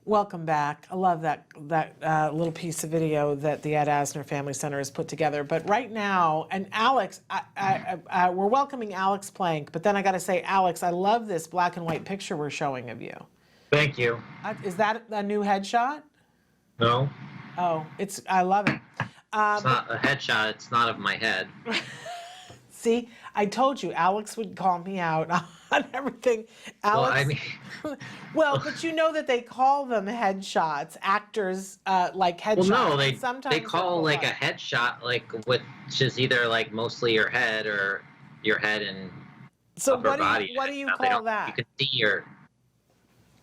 Welcome back. I love that little piece of video that the Ed Asner Family Center has put together. But right now, and Alex, we're welcoming Alex Plank. But then I got to say, Alex, I love this black and white picture we're showing of you. Thank you. Is that a new headshot? No. Oh, I love it. It's not a headshot. It's not of my head. See, I told you, Alex would call me out on everything. Alex, Well, I mean, well, but you know that they call them headshots. Actors like headshots. well, no, Sometimes they call like a headshot, like which is either like mostly your head or your head and upper body. What do you call that? You can see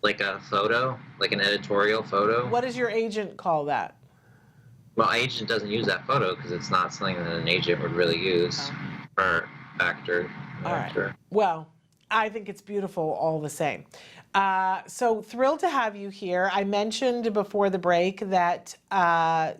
like a photo, like an editorial photo. What does your agent call that? Well, agent doesn't use that photo because it's not something that an agent would really use for actor. All right. Well, I think it's beautiful all the same. So thrilled to have you here. I mentioned before the break that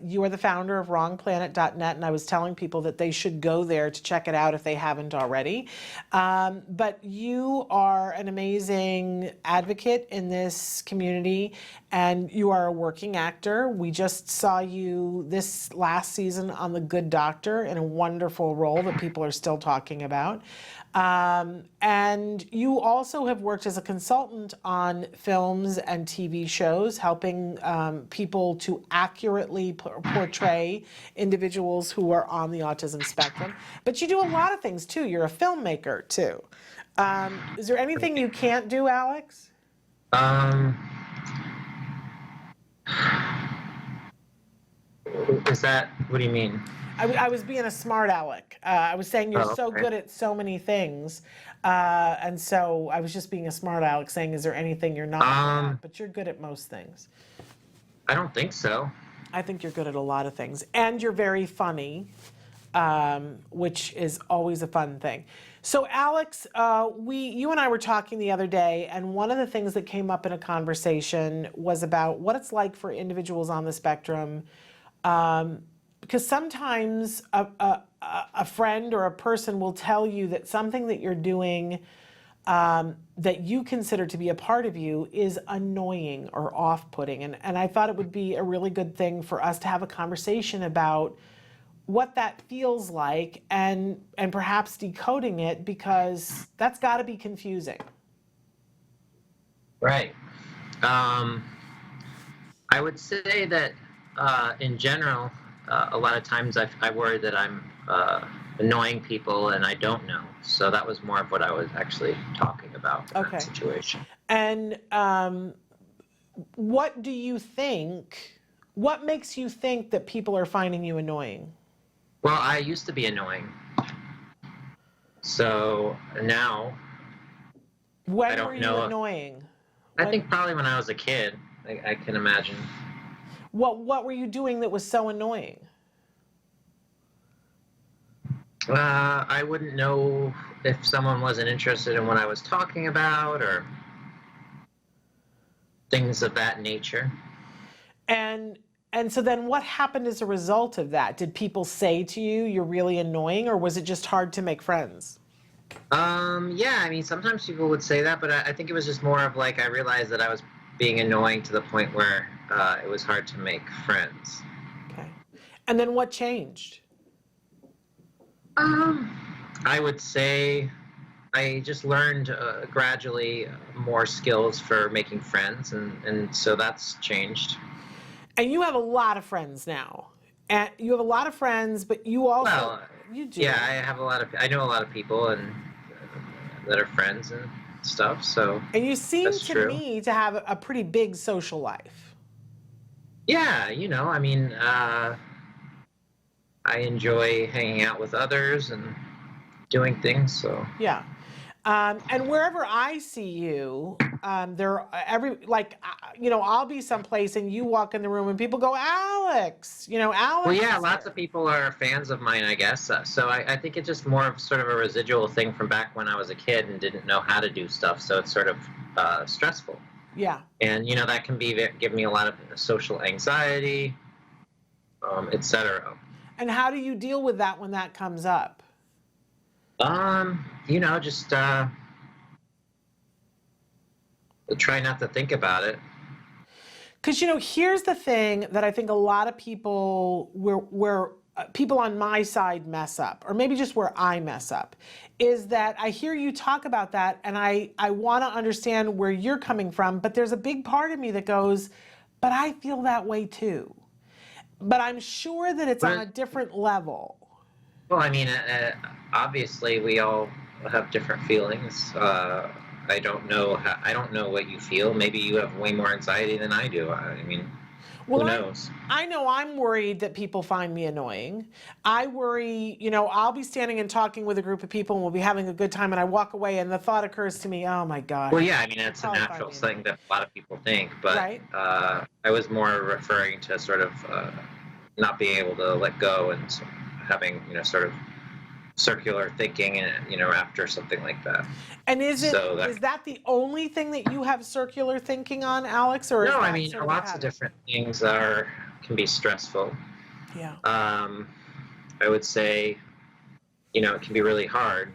you are the founder of wrongplanet.net, and I was telling people that they should go there to check it out if they haven't already. But you are an amazing advocate in this community, and you are a working actor. We just saw you this last season on The Good Doctor in a wonderful role that people are still talking about. And you also have worked as a consultant on films and TV shows, helping people to accurately portray individuals who are on the autism spectrum. But you do a lot of things too. You're a filmmaker too. Is there anything you can't do, Alex? Is that, what do you mean? I was being a smart aleck. I was saying you're so good at so many things. And so I was just being a smart aleck saying, is there anything you're not good at? But you're good at most things. I don't think so. I think you're good at a lot of things. And you're very funny, which is always a fun thing. So Alex, you and I were talking the other day, and one of the things that came up in a conversation was about what it's like for individuals on the spectrum. Because sometimes a friend or a person will tell you that something that you're doing that you consider to be a part of you is annoying or off-putting. And I thought it would be a really good thing for us to have a conversation about what that feels like and perhaps decoding it, because that's got to be confusing. Right. I would say that in general, a lot of times I worry that I'm annoying people and I don't know. So that was more of what I was actually talking about in that situation. And what do you think, what makes you think that people are finding you annoying? Well, I used to be annoying. So now when were you annoying? I think probably when I was a kid, I can imagine. What were you doing that was so annoying? I wouldn't know if someone wasn't interested in what I was talking about or things of that nature. And so then what happened as a result of that? Did people say to you, you're really annoying, or was it just hard to make friends? Yeah, I mean, sometimes people would say that, but I think it was just more of like, I realized that I was being annoying to the point where it was hard to make friends. Okay. And then what changed? I would say I just learned gradually more skills for making friends, and so that's changed. And you have a lot of friends now. And you have a lot of friends, but you also... Well, you do. Yeah, I know a lot of people and that are friends and stuff, so and you seem to me to have a pretty big social life. Yeah, you know, I mean, I enjoy hanging out with others and doing things, so. Yeah. And wherever I see you, I'll be someplace and you walk in the room and people go, Alex, Alex. Well, yeah, lots of people are fans of mine, I guess. So I think it's just more of sort of a residual thing from back when I was a kid and didn't know how to do stuff. So it's sort of stressful. Yeah. And, that can give me a lot of social anxiety, etc. And how do you deal with that when that comes up? Just try not to think about it. Because, here's the thing that I think a lot of people, where people on my side mess up, or maybe just where I mess up, is that I hear you talk about that and I want to understand where you're coming from, but there's a big part of me that goes, but I feel that way too. But I'm sure that it's on a different level. Well, I mean, obviously we all have different feelings. I don't know. I don't know what you feel. Maybe you have way more anxiety than I do. I mean, who knows? I know I'm worried that people find me annoying. I worry, I'll be standing and talking with a group of people and we'll be having a good time and I walk away and the thought occurs to me, oh my gosh. Well, yeah, I mean, it's a natural thing that a lot of people think, but right? I was more referring to sort of not being able to let go and having, sort of circular thinking, after something like that. And is that the only thing that you have circular thinking on, Alex? Or no, I mean, lots of different things can be stressful. Yeah. I would say, it can be really hard.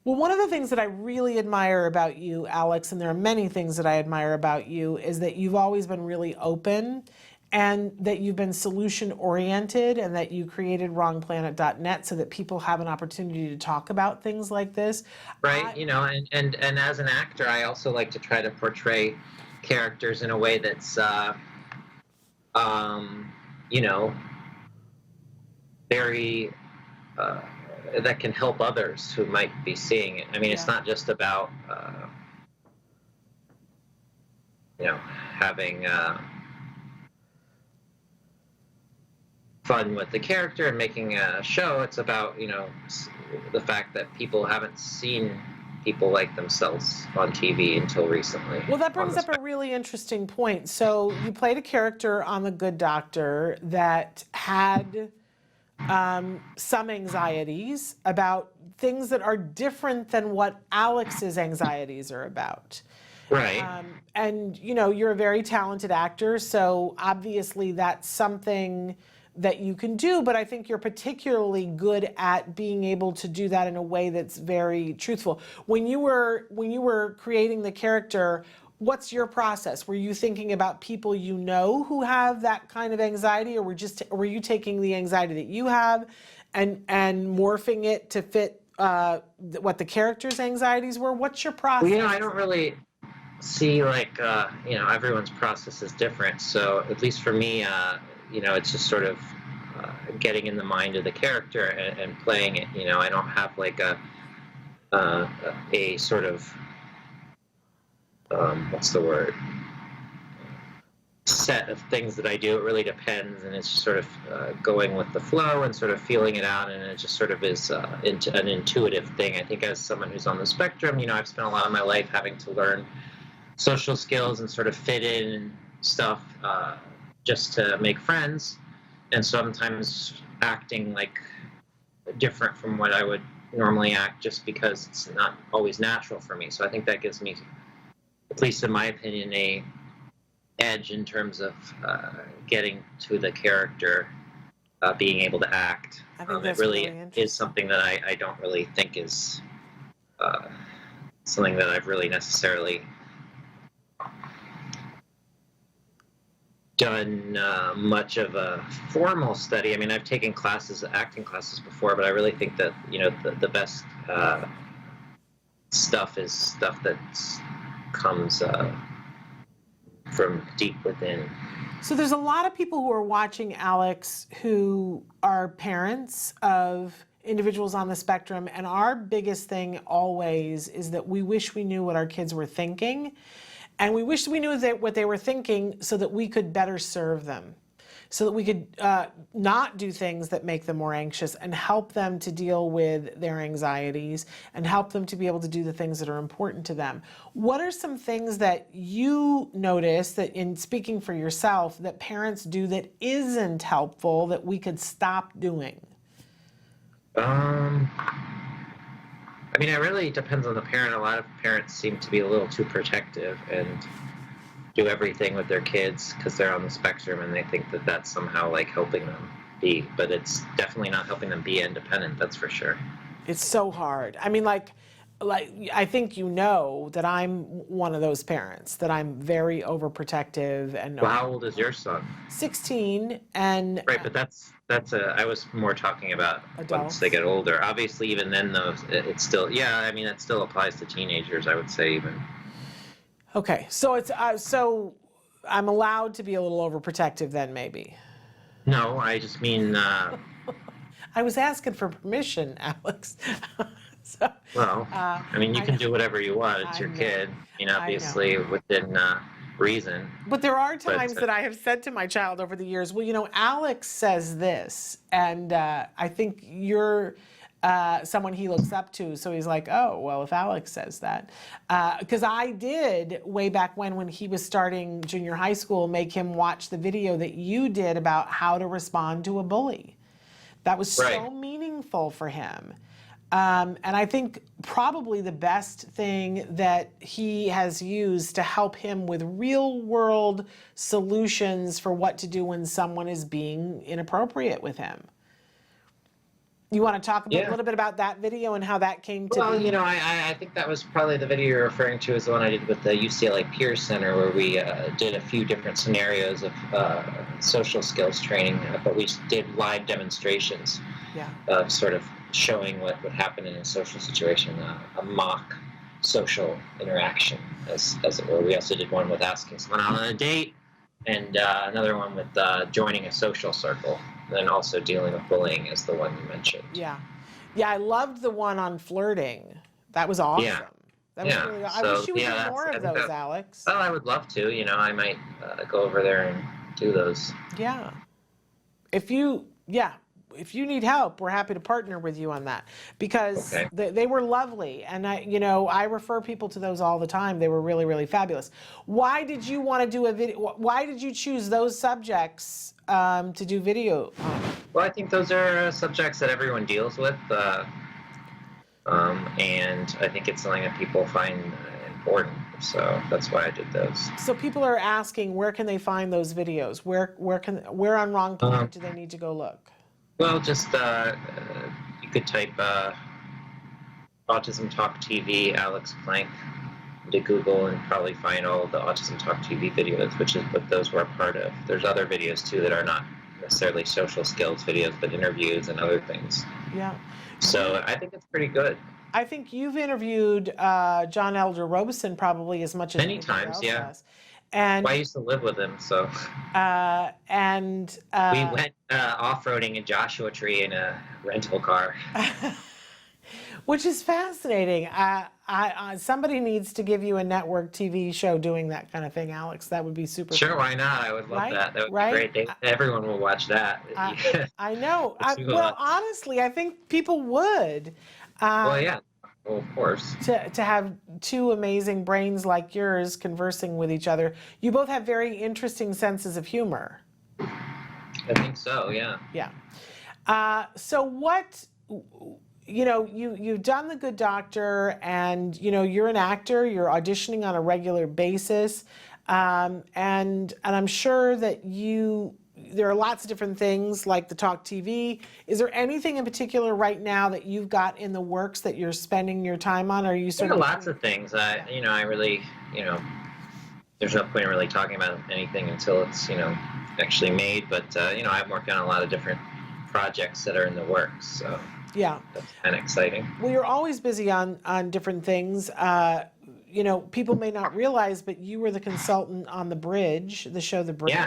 Well, one of the things that I really admire about you, Alex, and there are many things that I admire about you, is that you've always been really open and that you've been solution oriented and that you created wrongplanet.net so that people have an opportunity to talk about things like this. Right. And as an actor, I also like to try to portray characters in a way that's, very, that can help others who might be seeing it. I mean, It's not just about, having, fun with the character and making a show. It's about the fact that people haven't seen people like themselves on TV until recently. Well, that brings up a really interesting point. So you played a character on The Good Doctor that had some anxieties about things that are different than what Alex's anxieties are about. Right. And you're a very talented actor, so obviously that's something that you can do, but I think you're particularly good at being able to do that in a way that's very truthful. When you were creating the character, what's your process? Were you thinking about people who have that kind of anxiety, or were you taking the anxiety that you have and morphing it to fit what the character's anxieties were? What's your process? Well, I don't really see everyone's process is different. So at least for me, it's just sort of getting in the mind of the character and playing it. I don't have like a sort of what's the word? Set of things that I do. It really depends, and it's sort of going with the flow and sort of feeling it out, and it just sort of is an intuitive thing. I think as someone who's on the spectrum, I've spent a lot of my life having to learn social skills and sort of fit in and stuff just to make friends, and sometimes acting like different from what I would normally act just because it's not always natural for me. So I think that gives me, at least in my opinion, a edge in terms of getting to the character, being able to act. I think that's it really interesting. is something that I don't really think is something that I've really necessarily done much of a formal study. I mean, I've taken acting classes before, but I really think that the best stuff is stuff that comes from deep within. So there's a lot of people who are watching Alex who are parents of individuals on the spectrum, and our biggest thing always is that we wish we knew what our kids were thinking, and we wish we knew what they were thinking so that we could better serve them, so that we could not do things that make them more anxious and help them to deal with their anxieties and help them to be able to do the things that are important to them. What are some things that you notice that, in speaking for yourself, that parents do that isn't helpful that we could stop doing? I mean, it really depends on the parent. A lot of parents seem to be a little too protective and do everything with their kids because they're on the spectrum, and they think that that's somehow like helping them be, but it's definitely not helping them be independent, that's for sure. It's so hard. I mean, like, like, I think you know that I'm one of those parents, that I'm very overprotective and Well, how old is your son? 16 and Right, but I was more talking about once they adults. get older. Obviously, even then, though, it's still, yeah. I mean, it still applies to teenagers. I would say even. Okay, so it's so I'm allowed to be a little overprotective then, maybe. No, I just mean, I was asking for permission, Alex. So, well, I mean, you I can know, do whatever you want. It's I your know, kid. I mean, I know. obviously within reason. But there are But times that I have said to my child over the years, well, Alex says this, and I think you're someone he looks up to. So he's like, oh, well, if Alex says that. Because I did, way back when he was starting junior high school, make him watch the video that you did about how to respond to a bully. That was right. so meaningful for him. And I think probably the best thing that he has used to help him with real world solutions for what to do when someone is being inappropriate with him. You want to talk a little bit about that video and how that came to Well, be? I think that was probably the video you're referring to is the one I did with the UCLA Peer Center, where we did a few different scenarios of social skills training, but we did live demonstrations Yeah. of sort of showing what would happen in a social situation, a mock social interaction, as it were. We also did one with asking someone out on a date, and another one with joining a social circle, and then also dealing with bullying as the one you mentioned. Yeah. Yeah, I loved the one on flirting. That was awesome. Yeah. That was Yeah. really, I So, wish you would yeah, do more I of think those, Alex. Oh, I would love to. I might go over there and do those. Yeah. If you need help, we're happy to partner with you on that, because Okay. they were lovely, and I refer people to those all the time. They were really, really fabulous. Why did you want to do a video? Why did you choose those subjects to do video on? Well, I think those are subjects that everyone deals with, and I think it's something that people find important. So that's why I did those. So people are asking, where can they find those videos? Where on Wrong Planet do they need to go look? Well, just you could type Autism Talk TV Alex Plank into Google and probably find all of the Autism Talk TV videos, which is what those were a part of. There's other videos too that are not necessarily social skills videos, but interviews and other things. Yeah. So I think it's pretty good. I think you've interviewed John Elder Robeson probably as much as Many anybody times, else yeah. has. And Well, I used to live with him, so we went off-roading in Joshua Tree in a rental car. which is fascinating. Somebody needs to give you a network TV show doing that kind of thing, Alex. That would be super Sure, fun. why not? I would love Right? that. That would Right? be great. Everyone will watch that. I know. Google Well, that. honestly, I think people would. Well, yeah. Well, of course. To have two amazing brains like yours conversing with each other. You both have very interesting senses of humor. I think so, yeah. Yeah. So what, you've done The Good Doctor, and, you're an actor, you're auditioning on a regular basis. And I'm sure that there are lots of different things like the Talk TV. Is there anything in particular right now that you've got in the works that you're spending your time on? Or are you There are lots of things. I really, there's no point in really talking about anything until it's, actually made. But, I'm working on a lot of different projects that are in the works. So yeah, that's kind of exciting. Well, you're always busy on different things. People may not realize, but you were the consultant on The Bridge, the show The Bridge.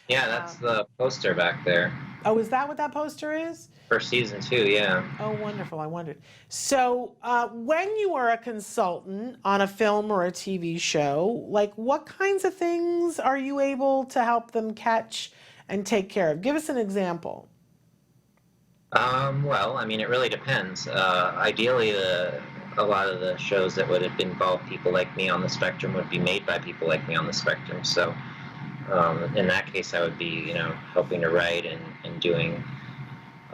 Yeah, that's the poster back there. Oh, is that what that poster is? For season 2, yeah. Oh, wonderful. I wondered. So when you are a consultant on a film or a TV show, what kinds of things are you able to help them catch and take care of? Give us an example. Well, I mean, it really depends. Ideally, a lot of the shows that would have involved people like me on the spectrum would be made by people like me on the spectrum. So in that case, I would be, helping to write and doing,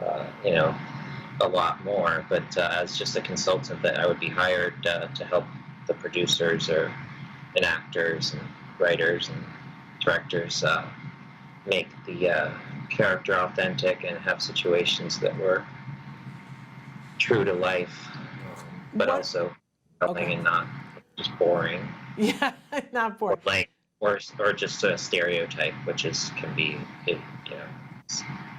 a lot more. But as just a consultant, that I would be hired to help the producers and actors and writers and directors make the character authentic and have situations that were true to life, but also compelling and not just boring. Yeah, not Or bored. like, or just a stereotype, which can be, you know.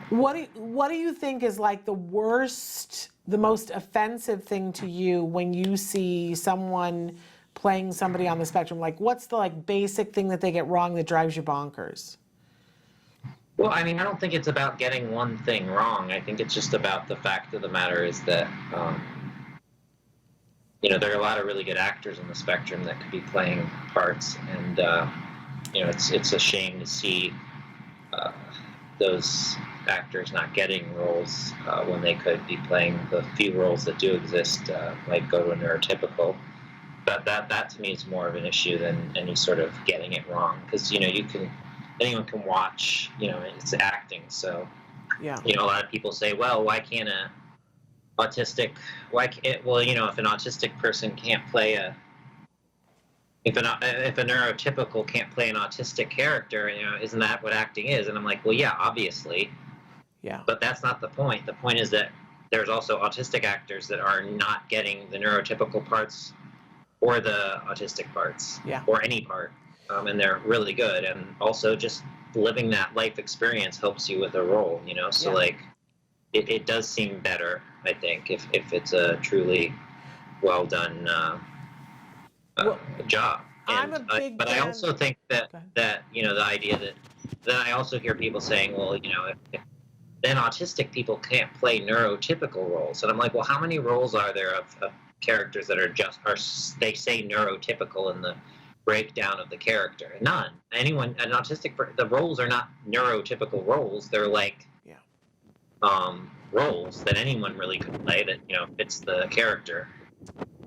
What do you think is like the worst, the most offensive thing to you when you see someone playing somebody on the spectrum? Like, what's the like basic thing that they get wrong that drives you bonkers? Well, I mean, I don't think it's about getting one thing wrong. I think it's just about the fact of the matter is that, there are a lot of really good actors on the spectrum that could be playing parts, and it's a shame to see those actors not getting roles when they could be playing the few roles that do exist, like go to a neurotypical. But that to me is more of an issue than any sort of getting it wrong, because anyone can watch, it's acting. So Yeah. a lot of people say, well, why can't a autistic, why can't, well, if an autistic person can't play if a neurotypical can't play an autistic character, isn't that what acting is? And I'm like, well, yeah, obviously, Yeah. but that's not the point. The point is that there's also autistic actors that are not getting the neurotypical parts or the autistic parts, Yeah. or any part, and they're really good. And also, just living that life experience helps you with a role, So Yeah. it does seem better, I think, if it's a truly well done job. I'm a big but I fan. also think that Go ahead. the idea that I also hear people saying, well, if then autistic people can't play neurotypical roles, and I'm like, well, how many roles are there of characters that are they say neurotypical in the breakdown of the character? None. An autistic, the roles are not neurotypical roles. They're like roles that anyone really could play that fits the character,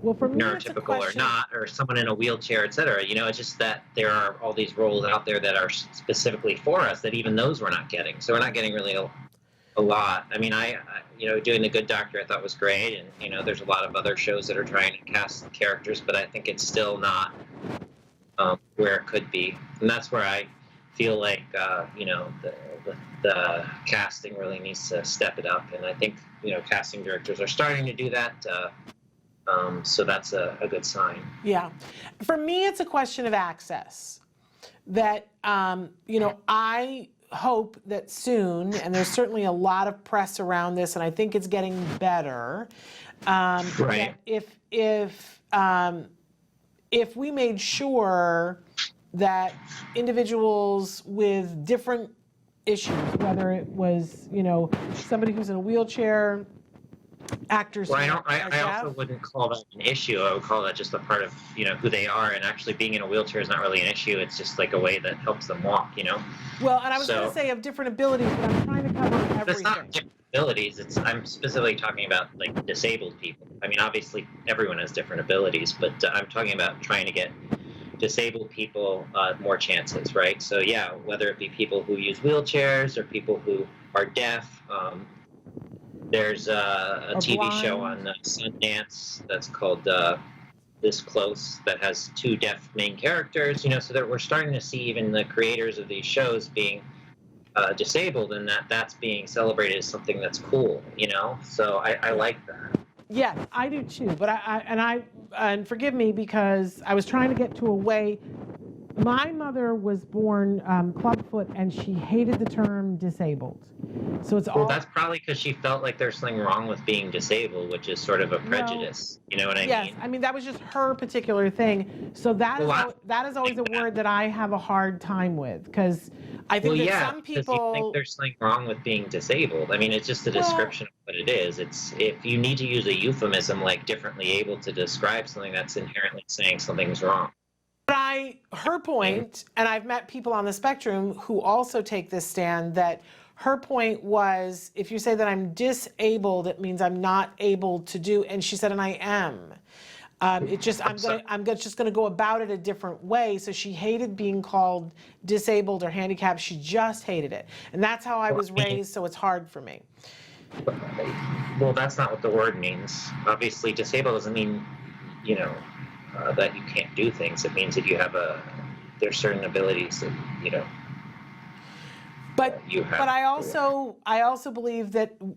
Well, for me, it's a neurotypical or question. not, or someone in a wheelchair, etc. It's just that there are all these roles out there that are specifically for us that even those we're not getting. So we're not getting really a lot. I mean, I doing The Good Doctor I thought was great, and there's a lot of other shows that are trying to cast characters, but I think it's still not where it could be, and that's where I feel like the casting really needs to step it up, and I think casting directors are starting to do that. So that's a good sign. Yeah. For me, it's a question of access. That, I hope that soon, and there's certainly a lot of press around this, and I think it's getting better. Right. That if we made sure that individuals with different issues, whether it was, somebody who's in a wheelchair, actors. Well, I also wouldn't call that an issue. I would call that just a part of who they are, and actually being in a wheelchair is not really an issue. It's just like a way that helps them walk. Well, and I was going to say of different abilities, but I'm trying to cover everything. It's not different abilities. I'm specifically talking about like disabled people. I mean, obviously everyone has different abilities, but I'm talking about trying to get disabled people more chances, right? So yeah, whether it be people who use wheelchairs or people who are deaf. There's a TV show on Sundance that's called This Close that has 2 deaf main characters, so that we're starting to see even the creators of these shows being disabled, and that's being celebrated as something that's cool, So I like that. Yes, I do too. But and forgive me because I was trying to get to a way. My mother was born clubfoot, and she hated the term disabled. So it's all. Well, that's probably because she felt like there's something wrong with being disabled, which is sort of a prejudice. You know what I mean? Yes, I mean that was just her particular thing. So that is always a word that I have a hard time with, because I think that some people. You think there's something wrong with being disabled. I mean, it's just a description of what it is. It's if you need to use a euphemism like differently able to describe something, that's inherently saying something's wrong. But her point, and I've met people on the spectrum who also take this stand, that her point was, if you say that I'm disabled, it means I'm not able to do, and she said, and I am. I'm just gonna go about it a different way. So she hated being called disabled or handicapped. She just hated it, and that's how I was raised. So it's hard for me. Well, that's not what the word means. Obviously, disabled doesn't mean, that you can't do things. It means that you have there's certain abilities that But you have. But I also believe that in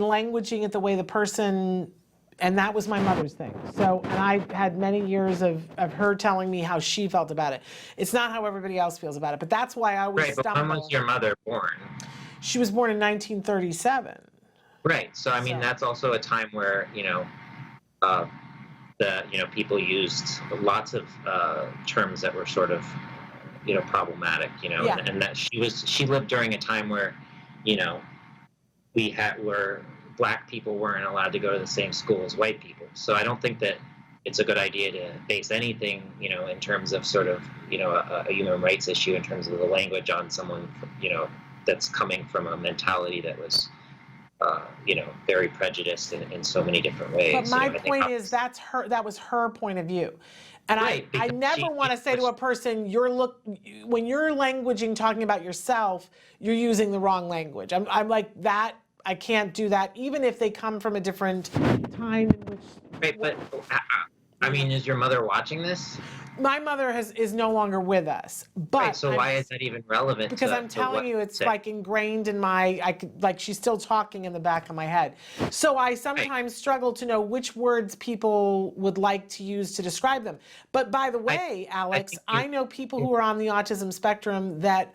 languaging it the way the person And that was my mother's thing. So, and I had many years of her telling me how she felt about it. It's not how everybody else feels about it, but that's why I always Right, but when was stumble. your mother born? She was born in 1937. Right. So I mean, So- that's also a time where uh, people used lots of terms that were sort of problematic. Yeah. And that she lived during a time where you know where black people weren't allowed to go to the same school as white people. So I don't think that it's a good idea to base anything in terms of sort of a human rights issue in terms of the language on someone that's coming from a mentality that was very prejudiced in so many different ways. But my I think point is that was her point of view. And Right, I because never want to say to a person, when you're languaging, talking about yourself, you're using the wrong language. I'm like that. I can't do that, even if they come from a different time in which. Right, but I mean, is your mother watching this? My mother is no longer with us, but Right, so why is that even relevant? because to, I'm to telling what you, it's say? like ingrained in she's still talking in the back of my head. So I sometimes struggle to know which words people would like to use to describe them. But by the way, Alex, I know people who are on the autism spectrum that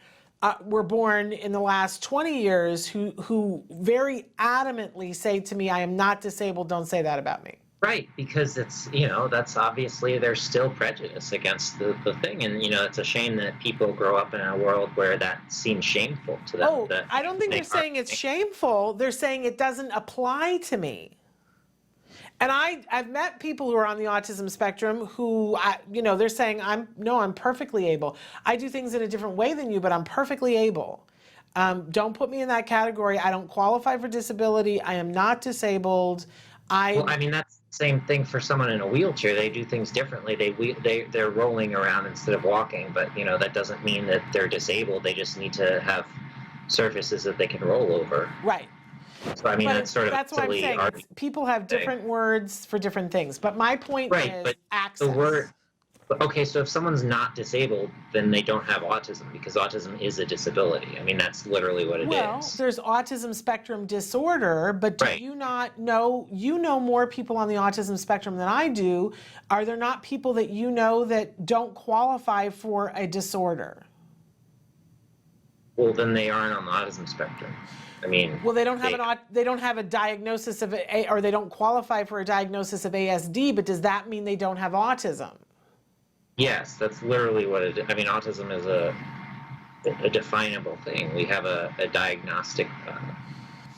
were born in the last 20 years who very adamantly say to me, I am not disabled, don't say that about me. Right, because it's that's obviously there's still prejudice against the thing, and it's a shame that people grow up in a world where that seems shameful to them. Oh, I don't think they're saying it's shameful. They're saying it doesn't apply to me. And I've met people who are on the autism spectrum who they're saying I'm perfectly able. I do things in a different way than you, but I'm perfectly able. Don't put me in that category. I don't qualify for disability. I am not disabled. Well, I mean, that's the same thing for someone in a wheelchair. They do things differently. They're rolling around instead of walking, but that doesn't mean that they're disabled. They just need to have surfaces that they can roll over. Right. So I mean, that's sort of that's what I'm silly saying. People have different words for different things. But my point is but access. Okay, so if someone's not disabled, then they don't have autism because autism is a disability. I mean, that's literally what it is. Well, there's autism spectrum disorder, but do you not know, you know more people on the autism spectrum than I do. Are there not people that you know that don't qualify for a disorder? Well, then they aren't on the autism spectrum. I mean, well, they don't have a diagnosis of or they don't qualify for a diagnosis of ASD, but does that mean they don't have autism? Yes, that's literally what it is. I mean, autism is a definable thing. We have a diagnostic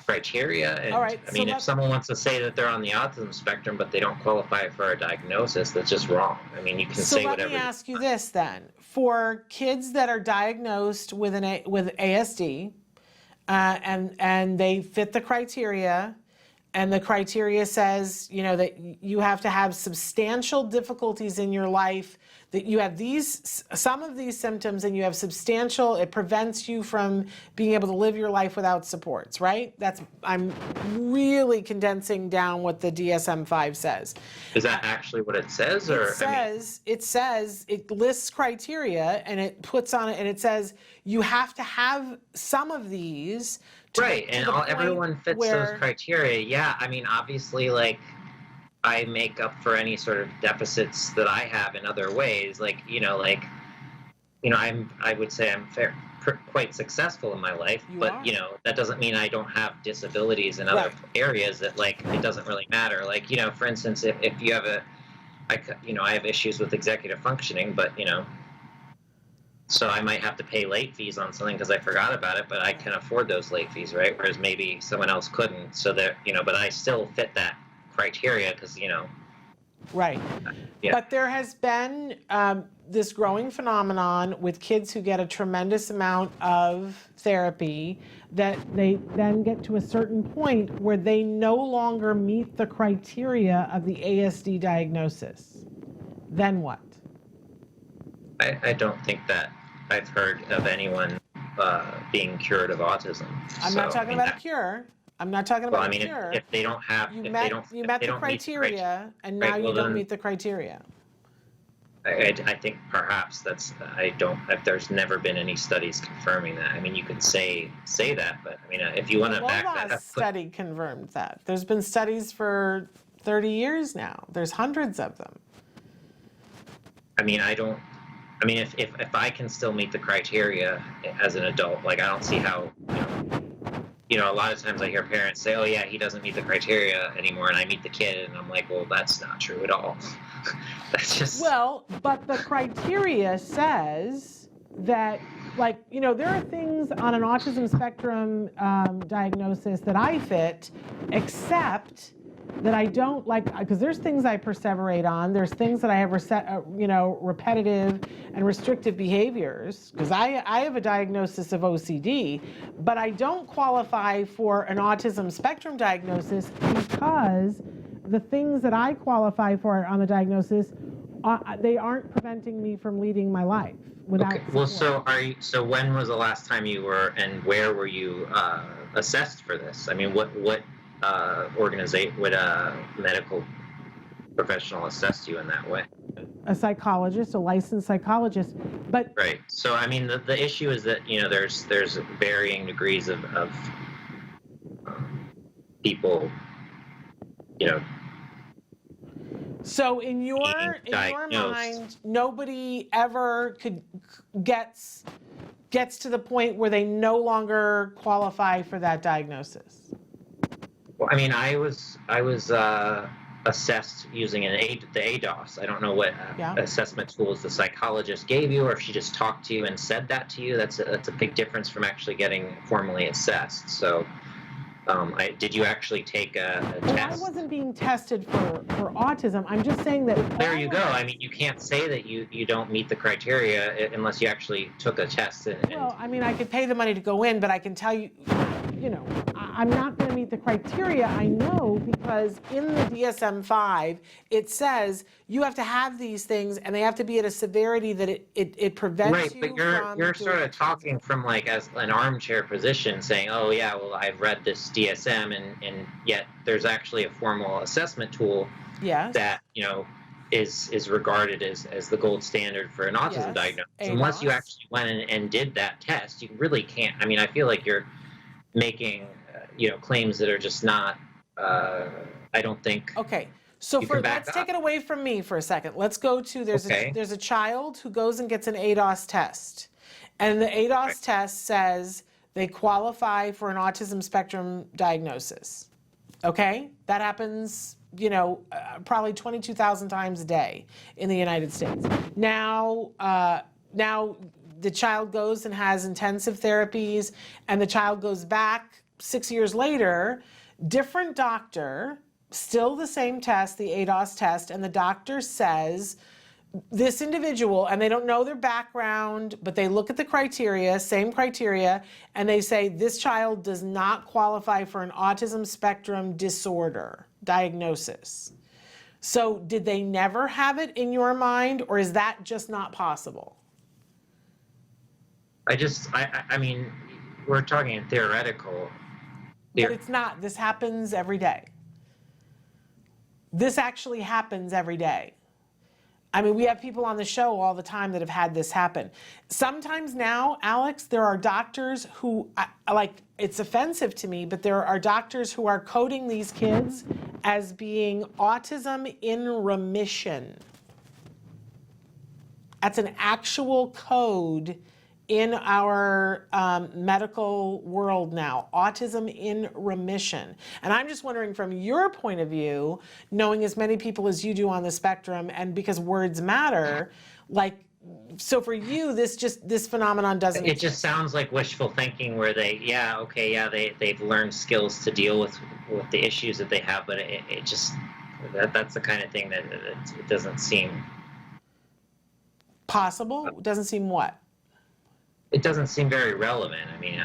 criteria. And all right, I mean, if someone wants to say that they're on the autism spectrum, but they don't qualify for a diagnosis, that's just wrong. I mean, you can say whatever. So let me ask you this then. For kids that are diagnosed with with ASD, and they fit the criteria, and the criteria says, that you have to have substantial difficulties in your life, that you have some of these symptoms and you have substantial, it prevents you from being able to live your life without supports, right? I'm really condensing down what the DSM-5 says. Is that actually what it says? It lists criteria and it puts on it and it says you have to have some of these. Right, and everyone fits those criteria. Yeah, I mean, obviously, I make up for any sort of deficits that I have in other ways. I would say I'm quite successful in my life, but that doesn't mean I don't have disabilities in other areas that it doesn't really matter. For instance, if you have I have issues with executive functioning, but so I might have to pay late fees on something because I forgot about it, but I can afford those late fees, right? Whereas maybe someone else couldn't. So that but I still fit that criteria because Right. Yeah. But there has been this growing phenomenon with kids who get a tremendous amount of therapy that they then get to a certain point where they no longer meet the criteria of the ASD diagnosis. Then what? I don't think that I've heard of anyone being cured of autism. I'm not talking about a cure. I'm not talking about a cure. If they don't have, you met the criteria, and now you don't meet the criteria. I think perhaps there's never been any studies confirming that. I mean, you could say that, but I mean, if you want to back that up. Study confirmed that. There's been studies for 30 years now. There's hundreds of them. I mean, if I can still meet the criteria as an adult, like I don't see how, a lot of times I hear parents say, oh yeah, he doesn't meet the criteria anymore, and I meet the kid and I'm like, well, that's not true at all. That's just... Well, but the criteria says that, like, there are things on an autism spectrum diagnosis that I fit, except that I don't like, because there's things I perseverate on. There's things that I have, repetitive and restrictive behaviors, because I have a diagnosis of OCD, but I don't qualify for an autism spectrum diagnosis because the things that I qualify for on the diagnosis, they aren't preventing me from leading my life without Okay. Well, support. so when was the last time you were, and where were you assessed for this? I mean, what medical professional assessed you in that way? A psychologist, a licensed psychologist, but Right. So I mean, the issue is that there's varying degrees of people, so in your mind, nobody ever gets to the point where they no longer qualify for that diagnosis. Well, I mean, I was assessed using the ADOS. I don't know what assessment tools the psychologist gave you, or if she just talked to you and said that to you. That's a big difference from actually getting formally assessed. So, did you actually take a test? I wasn't being tested for autism. I'm just saying that. There you go. I mean, you can't say that you don't meet the criteria unless you actually took a test. Well, I mean, I could pay the money to go in, but I can tell you, I'm not going to meet the criteria. I know, because in the DSM-5, it says you have to have these things, and they have to be at a severity that it prevents you from... Right, but you're sort of talking from like as an armchair position, saying, oh yeah, well, I've read this DSM, and yet there's actually a formal assessment tool that, is regarded as the gold standard for an autism diagnosis. ADOS. Unless you actually went and did that test, you really can't. I mean, I feel like you're making claims that are just not, I don't think. Okay, so let's take it away from me for a second. Let's go to, there's a child who goes and gets an ADOS test, and the ADOS test says they qualify for an autism spectrum diagnosis. Okay, that happens, probably 22,000 times a day in the United States. Now the child goes and has intensive therapies, and the child goes back 6 years later, different doctor, still the same test, the ADOS test, and the doctor says, this individual, and they don't know their background, but they look at the criteria, same criteria, and they say, this child does not qualify for an autism spectrum disorder diagnosis. So did they never have it in your mind, or is that just not possible? I mean, we're talking in theoretical. But it's not. This happens every day. This actually happens every day. I mean, we have people on the show all the time that have had this happen. Sometimes now, Alex, there are doctors who, it's offensive to me, but there are doctors who are coding these kids as being autism in remission. That's an actual code in our medical world now, autism in remission. And I'm just wondering, from your point of view, knowing as many people as you do on the spectrum, and because words matter, so for you, this phenomenon doesn't exist. It just sounds like wishful thinking, where they've learned skills to deal with the issues that they have, but it just, that's the kind of thing that it doesn't seem possible. It doesn't seem what? It doesn't seem very relevant. I mean,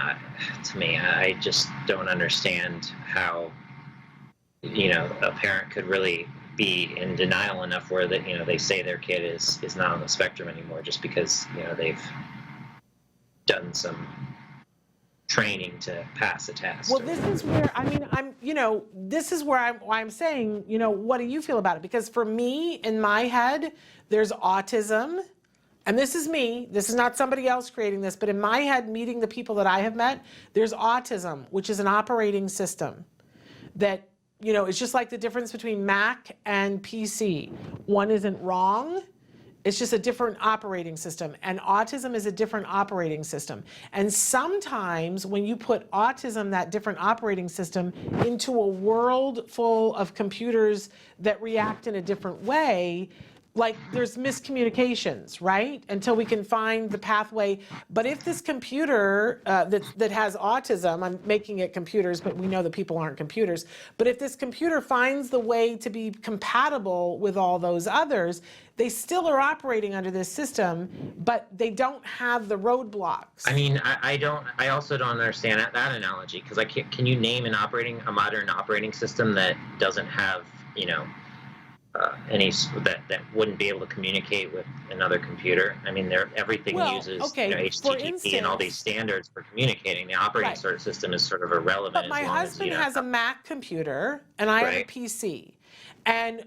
to me, I just don't understand how, a parent could really be in denial enough where they say their kid is not on the spectrum anymore just because, they've done some training to pass a test. Well, this is where, this is where I'm saying, what do you feel about it? Because for me, in my head, there's autism. And this is me, this is not somebody else creating this, but in my head, meeting the people that I have met, there's autism, which is an operating system that it's just like the difference between Mac and PC. One isn't wrong. It's just a different operating system, and autism is a different operating system. And sometimes when you put autism, that different operating system, into a world full of computers that react in a different way, like there's miscommunications, right? Until we can find the pathway. But if this computer that has autism, I'm making it computers, but we know that people aren't computers. But if this computer finds the way to be compatible with all those others, they still are operating under this system, but they don't have the roadblocks. I mean, I also don't understand that analogy, because can you name a modern operating system that doesn't have, any that wouldn't be able to communicate with another computer? I mean, everything uses HTTP and all these standards for communicating. The operating system is sort of irrelevant. But my husband has a Mac computer, and I have a PC. And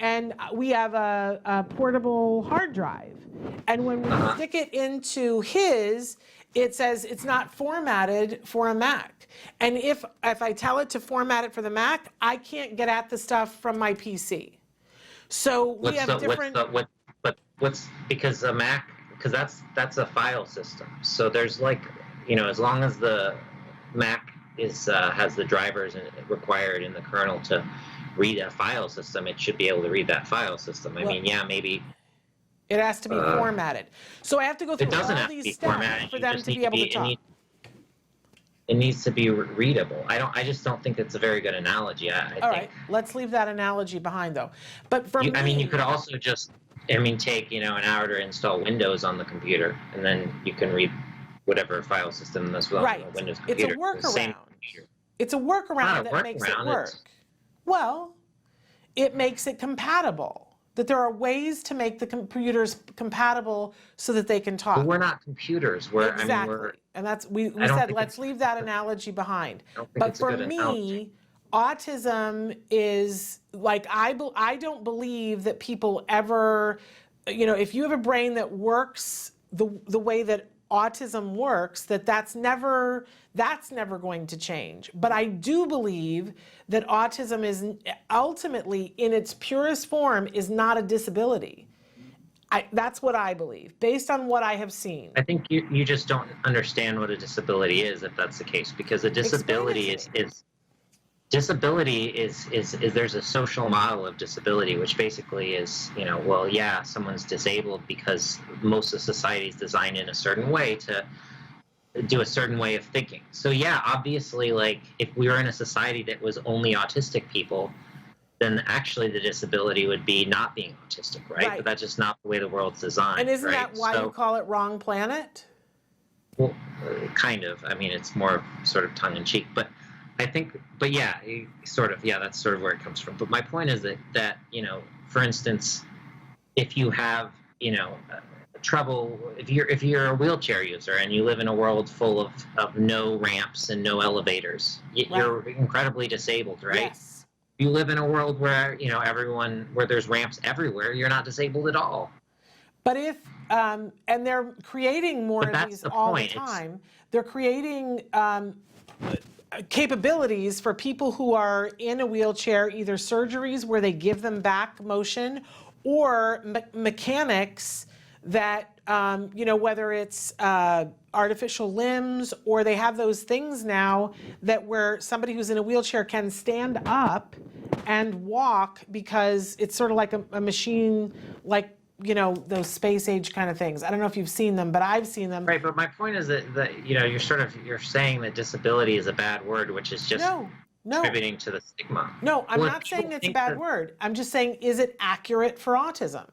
and we have a portable hard drive. And when we stick it into his, it says it's not formatted for a Mac. And if I tell it to format it for the Mac, I can't get at the stuff from my PC. So we have different. Because a Mac, because that's a file system. So there's as long as the Mac has the drivers required in the kernel to read a file system, it should be able to read that file system. I mean, maybe it has to be formatted. So I have to go through all these steps for them to be able to talk. It needs to be readable. I just don't think that's a very good analogy. All right, let's leave that analogy behind, though. But for me, you could also just, take an hour to install Windows on the computer, and then you can read whatever file system that's on the Windows computer. It's a workaround. It's a workaround that makes it work. Well, it makes it compatible. That there are ways to make the computers compatible so that they can talk. But we're not computers. And that's we said let's leave that analogy behind. But for me, autism is like I don't believe that people ever, if you have a brain that works the way that autism works, that's never going to change. But I do believe that autism is ultimately, in its purest form, is not a disability. That's what I believe, based on what I have seen. I think you just don't understand what a disability is, if that's the case, because a disability is there's a social model of disability, which basically is, someone's disabled because most of society is designed in a certain way to do a certain way of thinking. So obviously, if we were in a society that was only autistic people, then actually the disability would be not being autistic, right? But that's just not the way the world's designed. And isn't that why you call it Wrong Planet? Well, kind of. I mean, it's more sort of tongue-in-cheek, but I think, that's sort of where it comes from. But my point is that for instance, if you have, trouble, if you're a wheelchair user and you live in a world full of no ramps and no elevators, you're incredibly disabled, right? Yes. You live in a world where, where there's ramps everywhere, you're not disabled at all. But if, and they're creating more of these all the time, they're creating capabilities for people who are in a wheelchair, either surgeries where they give them back motion, or mechanics that, whether it's artificial limbs, or they have those things now that where somebody who's in a wheelchair can stand up and walk, because it's sort of like a machine, like, those space age kind of things. I don't know if you've seen them, but I've seen them. Right, but my point is that you're saying that disability is a bad word, which is just contributing to the stigma. No, I'm not saying it's a bad word. I'm just saying, is it accurate for autism?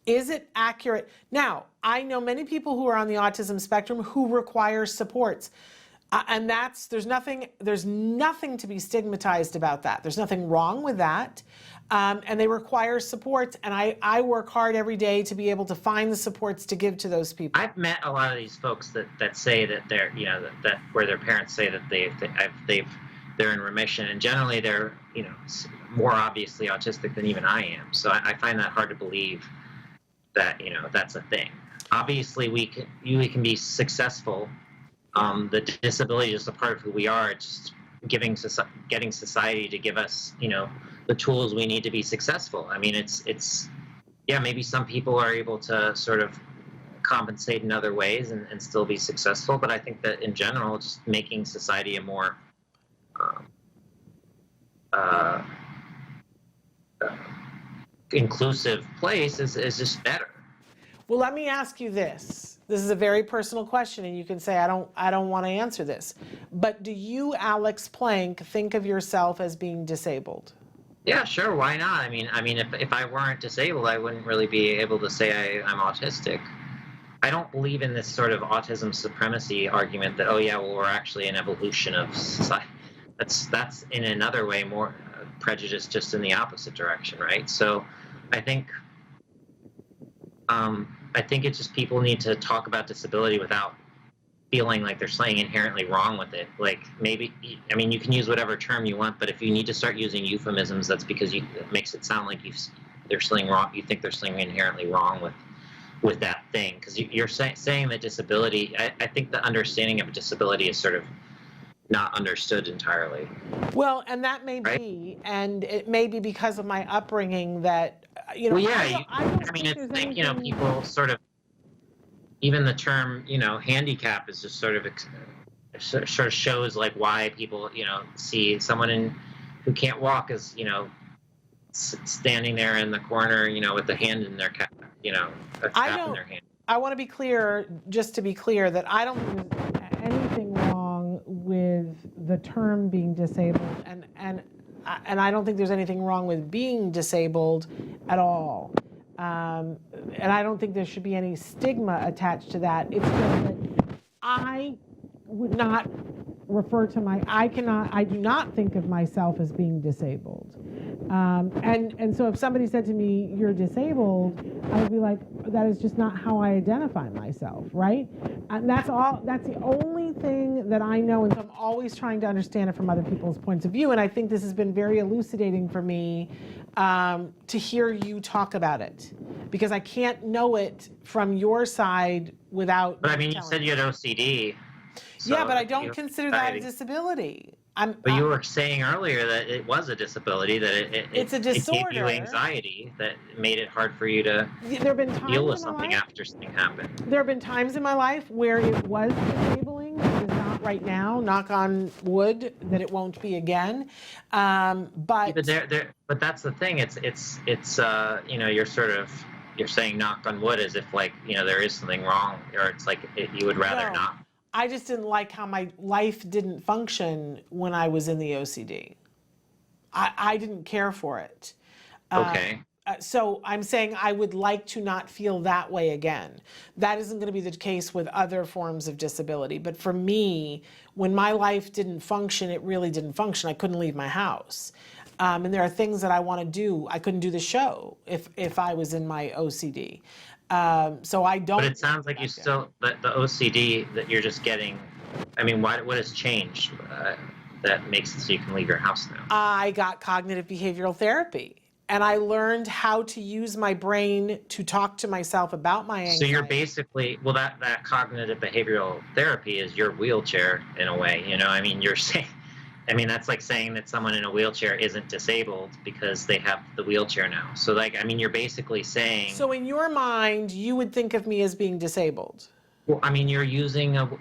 Is it accurate? Now, I know many people who are on the autism spectrum who require supports. And there's nothing to be stigmatized about that. There's nothing wrong with that. And they require supports. And I work hard every day to be able to find the supports to give to those people. I've met a lot of these folks that say that they're, that where their parents say that they're in remission. And generally they're, more obviously autistic than even I am. So I find that hard to believe that, that's a thing. Obviously we can be successful. The disability is a part of who we are. It's just getting society to give us, the tools we need to be successful. I mean, yeah, maybe some people are able to sort of compensate in other ways and still be successful, but I think that in general, just making society a more um, uh, inclusive place is just better. Well, let me ask you this. This is a very personal question, and you can say, I don't want to answer this. But do you, Alex Plank, think of yourself as being disabled? Yeah, sure. Why not? I mean, if I weren't disabled, I wouldn't really be able to say I'm autistic. I don't believe in this sort of autism supremacy argument that, oh yeah, well, we're actually an evolution of society. That's in another way more prejudice, just in the opposite direction, right? So, I think it's just people need to talk about disability without feeling like there's something inherently wrong with it. Like, maybe, I mean, you can use whatever term you want, but if you need to start using euphemisms, that's because it makes it sound like there's something wrong. You think there's something inherently wrong with that thing, because you're saying that disability. I think the understanding of a disability is sort of not understood entirely. Well, and that may Right? be, and it may be because of my upbringing that, Well, yeah. I don't I mean, think it's there's like, anything. people sort of, even the term, handicap is just sort of shows like why people, see someone who can't walk as, standing there in the corner, with the hand in their cap, a cap in their hand. I want to be clear, just to be clear, that I don't think there's anything wrong with the term being disabled, and I don't think there's anything wrong with being disabled at all. And I don't think there should be any stigma attached to that. It's just that I would not refer to I do not think of myself as being disabled. And so if somebody said to me, you're disabled, I would be like, that is just not how I identify myself, right? And that's the only thing that I know, and so I'm always trying to understand it from other people's points of view, and I think this has been very elucidating for me to hear you talk about it, because I can't know it from your side without. But I mean, you said you had OCD. So yeah, but I don't consider that a disability. But you were saying earlier that it was a disability, that it's a disorder. It gave you anxiety, that made it hard for you to deal with something after something happened. There have been times in my life where it was disabling. It is not right now, knock on wood, that it won't be again. But that's the thing. It's you're saying knock on wood as if, like, there is something wrong, or it's like you would rather not. I just didn't like how my life didn't function when I was in the OCD. I didn't care for it. Okay. So I'm saying I would like to not feel that way again. That isn't going to be the case with other forms of disability. But for me, when my life didn't function, it really didn't function. I couldn't leave my house. And there are things that I want to do. I couldn't do the show if I was in my OCD. So I don't. But it sounds like you still, the OCD that you're just getting, I mean, what has changed that makes it so you can leave your house now? I got cognitive behavioral therapy, and I learned how to use my brain to talk to myself about my anxiety. So you're basically, well, that cognitive behavioral therapy is your wheelchair in a way, I mean, you're saying, that's like saying that someone in a wheelchair isn't disabled because they have the wheelchair now. So, like, I mean, you're basically saying. So in your mind, you would think of me as being disabled? Well, I mean, you're using aren't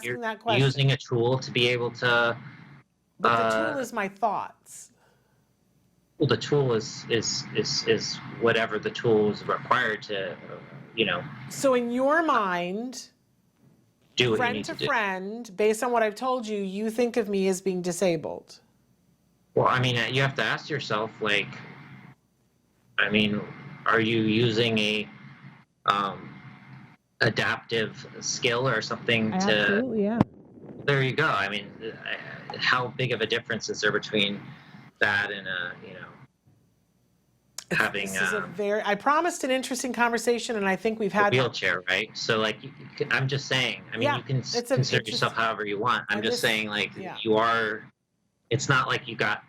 you using a tool to be able to. But the tool is my thoughts. Well, the tool is whatever the tool is required to, So in your mind, do what friend you need to friend, based on what I've told you, you think of me as being disabled. Well, I mean, you have to ask yourself, like, I mean, are you using a adaptive skill or something Absolutely, yeah. There you go. I mean, how big of a difference is there between that and having this is I promised an interesting conversation, and I think we've had a wheelchair, right? So, like, I'm just saying, I mean, you can consider yourself however you want. I'm just saying, like, you are, it's not like you got,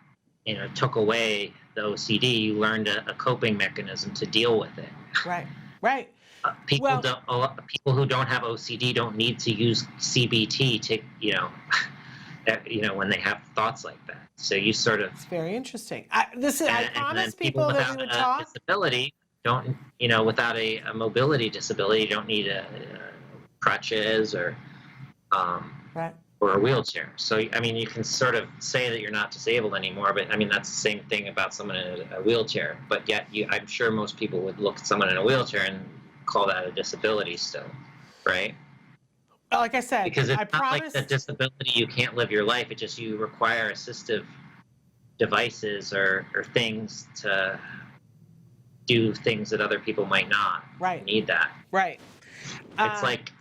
took away the OCD, you learned a coping mechanism to deal with it. Right. People who don't have OCD don't need to use CBT to, when they have thoughts like that. So you sort of, It's very interesting. I and then promised people people that we without would a talk. disability don't, without a mobility disability, don't need crutches Right. or a wheelchair. So, I mean, you can sort of say that you're not disabled anymore, but I mean, that's the same thing about someone in a wheelchair. But yet, I'm sure most people would look at someone in a wheelchair and call that a disability still, right? Like I said, Because it's I not like the promised. disability you can't live your life. It just you require assistive devices or things to do things that other people might not Right. need that. Right. It's like,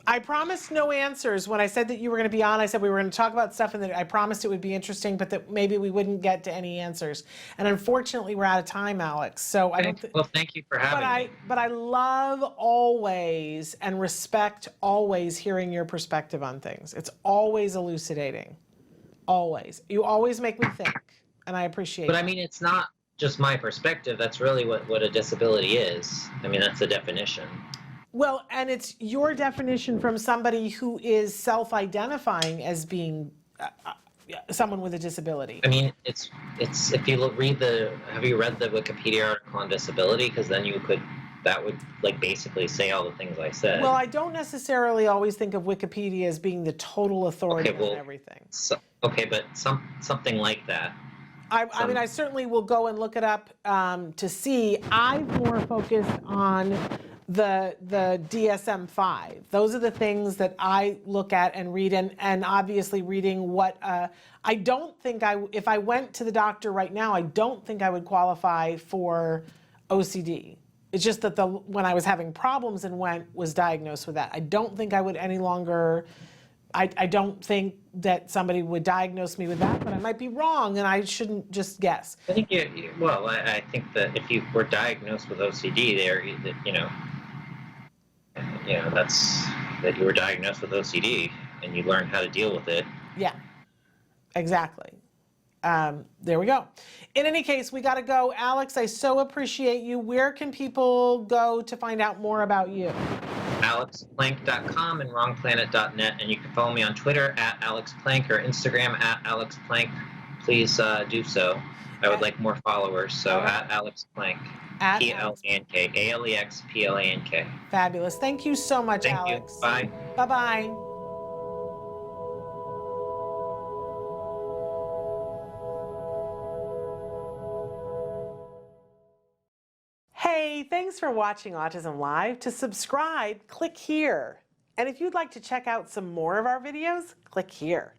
I promised no answers when I said that you were going to be on. I said we were going to talk about stuff and that I promised it would be interesting, but that maybe we wouldn't get to any answers. And unfortunately, we're out of time, Alex. So I don't. well, thank you for having me. But I love always and respect always hearing your perspective on things. It's always elucidating. Always. You always make me think, and I appreciate But that. I mean, it's not just my perspective. That's really what a disability is. I mean, that's the definition. Well, and it's your definition from somebody who is self-identifying as being someone with a disability. I mean, it's if you have you read the Wikipedia article on disability? Because then that would like basically say all the things I said. Well, I don't necessarily always think of Wikipedia as being the total authority on everything. Okay, but something like that. I mean, I certainly will go and look it up to see. I'm more focused on the DSM-5. Those are the things that I look at and read, and obviously reading what I don't think if I went to the doctor right now, I don't think I would qualify for OCD. It's just that when I was having problems and was diagnosed with that, I don't think I would any longer. I don't think that somebody would diagnose me with that, but I might be wrong, and I shouldn't just guess. I think I think that if you were diagnosed with OCD, that's that you were diagnosed with OCD and you learned how to deal with it. Yeah, exactly. There we go. In any case, we got to go. Alex, I so appreciate you. Where can people go to find out more about you? AlexPlank.com and WrongPlanet.net, and you can follow me on Twitter at AlexPlank or Instagram at AlexPlank. Please do so. I would like more followers, so at AlexPlank. Plank, AlexPlank. Fabulous. Thank you so much, Alex. Thank you. Bye. Bye-bye. Hey, thanks for watching Autism Live. To subscribe, click here. And if you'd like to check out some more of our videos, click here.